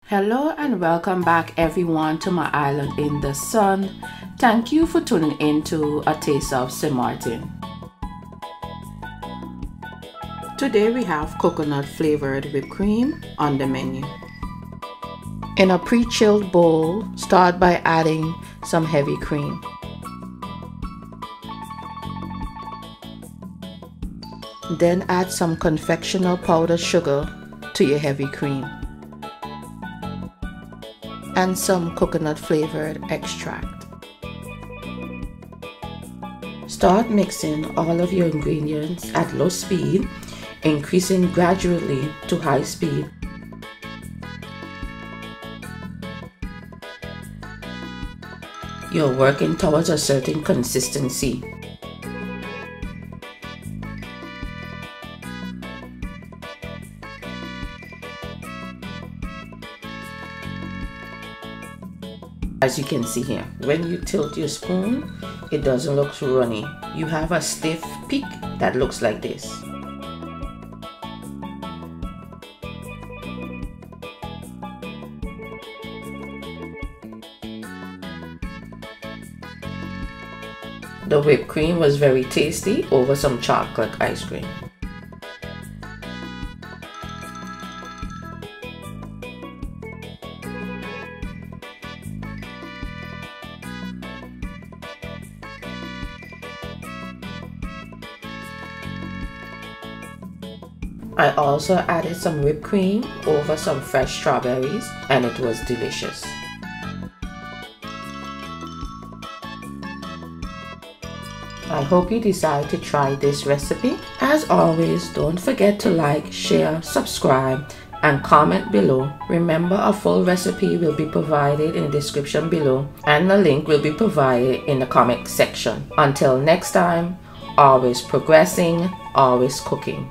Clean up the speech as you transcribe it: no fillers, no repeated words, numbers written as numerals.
Hello and welcome back everyone to my island in the sun. Thank you for tuning in to A Taste of St. Martin. Today we have coconut flavored whipped cream on the menu. In a pre-chilled bowl, start by adding some heavy cream. Then add some confectioner powdered sugar to your heavy cream and some coconut flavored extract. Start mixing all of your ingredients at low speed, increasing gradually to high speed. You're working towards a certain consistency. As you can see here, when you tilt your spoon, it doesn't look runny. You have a stiff peak that looks like this. The whipped cream was very tasty over some chocolate ice cream. I also added some whipped cream over some fresh strawberries and it was delicious. I hope you decide to try this recipe. As always, don't forget to like, share, subscribe, and comment below. Remember, a full recipe will be provided in the description below and the link will be provided in the comment section. Until next time, always progressing, always cooking.